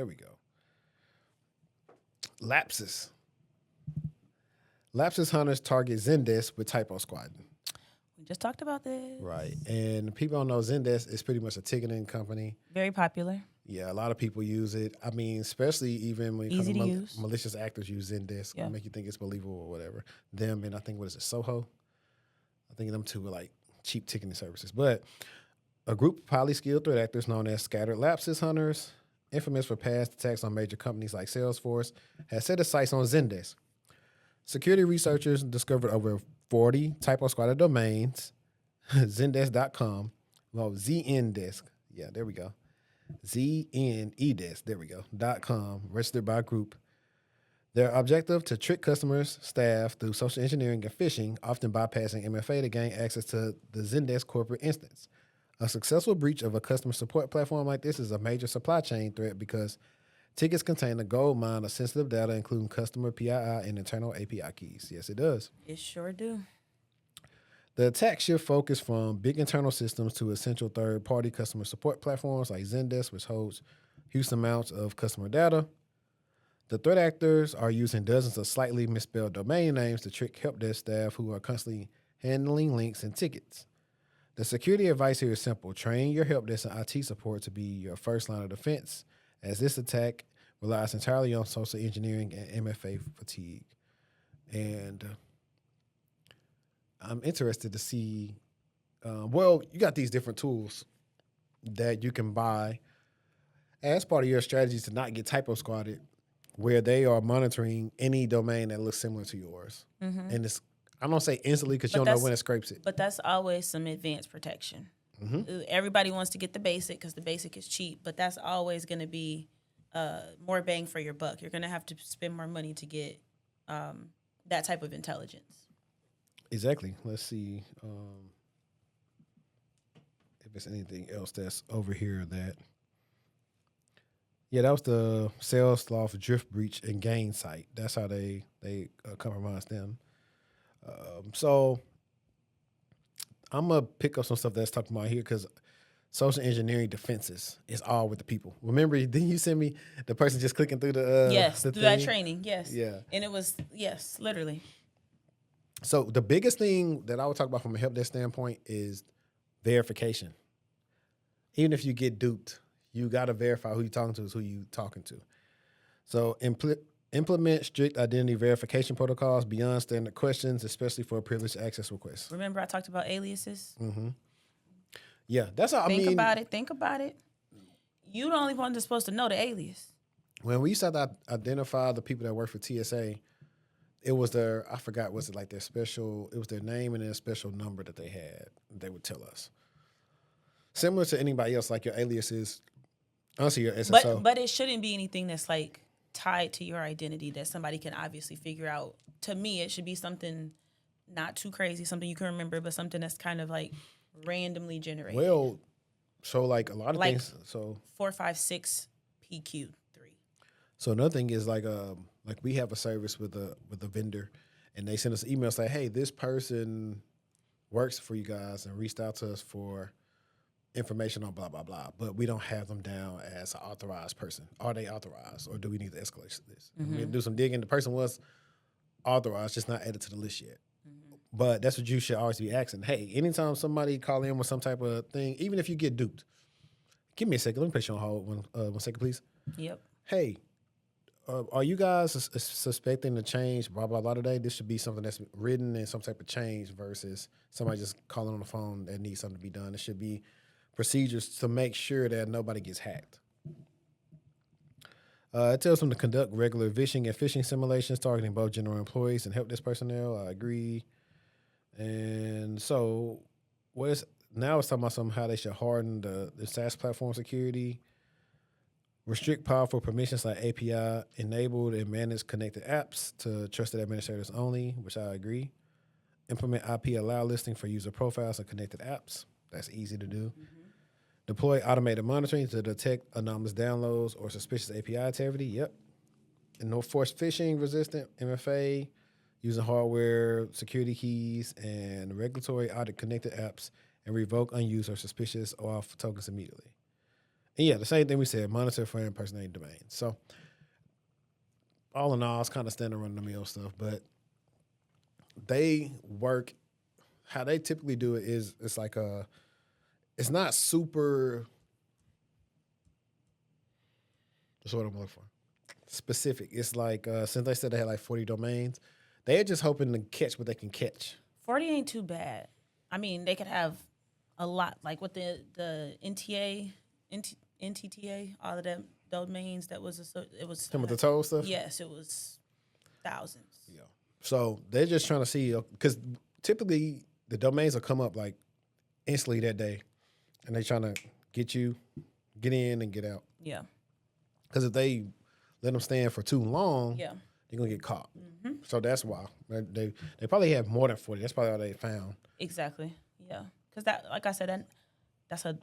There we go. Lapsus. Lapsus hunters target Zendesk with typo squatting. We just talked about this. Right. And people don't know Zendesk is pretty much a ticketing company. Very popular. Yeah, a lot of people use it. I mean, especially even when it Easy to comes to use. malicious actors use Zendesk. Yeah. Make you think it's believable or whatever. Them and I think, what is it, Soho? I think them two are like cheap ticketing services. But a group of highly skilled threat actors known as scattered lapsus hunters, infamous for past attacks on major companies like Salesforce, has set its sights on Zendesk. Security researchers discovered over 40 typo squatted domains, Zendesk.com, well, Zendesk, yeah, there we go, Zendesk, there we go, .com, registered by a group. Their objective to trick customers, staff through social engineering and phishing, often bypassing MFA to gain access to the Zendesk corporate instance. A successful breach of a customer support platform like this is a major supply chain threat because tickets contain a gold mine of sensitive data, including customer PII and internal API keys. Yes, it does. It sure do. The attack shift focus from big internal systems to essential third-party customer support platforms like Zendesk, which holds huge amounts of customer data. The threat actors are using dozens of slightly misspelled domain names to trick help desk staff who are constantly handling links and tickets. The security advice here is simple. Train your help desk and IT support to be your first line of defense, as this attack relies entirely on social engineering and MFA fatigue. And I'm interested to see, you got these different tools that you can buy as part of your strategies to not get typo squatted, where they are monitoring any domain that looks similar to yours. Mm-hmm. And it's, I don't say instantly because you don't know when it scrapes it. But that's always some advanced protection. Mm-hmm. Everybody wants to get the basic because the basic is cheap, but that's always going to be more bang for your buck. You're going to have to spend more money to get that type of intelligence. Exactly. Let's see if there's anything else that's over here that... Yeah, that was the Salesloft drift breach and gain site. That's how they compromised them. So I'm going to pick up some stuff that's talking about here because social engineering defenses is all with the people. Remember, didn't you send me the person just clicking through the yes, the through thing? that training, yes. Yeah. And it was, yes, literally. So the biggest thing that I would talk about from a help desk standpoint is verification. Even if you get duped, you got to verify who you're talking to is who you're talking to. So implement strict identity verification protocols beyond standard questions, especially for privileged access requests. Remember I talked about aliases? Mm-hmm. Yeah, that's how Think about it. You the only one that's supposed to know the alias. When we used to identify the people that work for TSA, it was their, I forgot, was it like their special, it was their name and then a special number that they had, they would tell us. Similar to anybody else, like your aliases, honestly, your SSO. But it shouldn't be anything that's like tied to your identity that somebody can obviously figure out. To me, it should be something not too crazy, something you can remember, but something that's kind of like randomly generated. Well, so like a lot of things. So 456 PQ3. So another thing is like we have a service with a vendor, and they send us emails say, hey, this person works for you guys and reached out to us for information on blah, blah, blah, but we don't have them down as an authorized person. Are they authorized, or do we need to escalate this? Mm-hmm. We had to do some digging. The person was authorized, just not added to the list yet. Mm-hmm. But that's what you should always be asking. Hey, anytime somebody call in with some type of thing, even if you get duped, give me a second. Let me place you on hold. One second, please. Yep. Hey, are you guys suspecting the change, blah, blah, blah, today? This should be something that's written in some type of change versus somebody just calling on the phone that needs something to be done. It should be procedures to make sure that nobody gets hacked. It tells them to conduct regular vishing and phishing simulations targeting both general employees and help desk personnel. I agree. And so now it's talking about how they should harden the SaaS platform security, restrict powerful permissions like API, enabled and manage connected apps to trusted administrators only, which I agree. Implement IP allow listing for user profiles and connected apps. That's easy to do. Mm-hmm. Deploy automated monitoring to detect anomalous downloads or suspicious API activity. Yep. And no forced phishing resistant MFA, using hardware security keys and regulatory audit connected apps, and revoke unused or suspicious OAuth tokens immediately. And yeah, the same thing we said, monitor for impersonating domains. So all in all, it's kind of standard run of the mill stuff, but they work. How they typically do it is it's like it's not super. That's what I'm looking for. Specific. It's like since they said they had like 40 domains, they're just hoping to catch what they can catch. 40 ain't too bad. I mean, they could have a lot, like with the NTTA, all of them domains. It was Some of the toll stuff. Yes, it was thousands. Yeah. So they're just trying to see because typically the domains will come up like instantly that day, and they're trying to get in and get out. Yeah. Because if they let them stand for too long, Yeah. they're gonna get caught. Mm-hmm. So that's why they probably have more than 40. That's probably all they found. Exactly. Yeah. Because that, like I said, that's a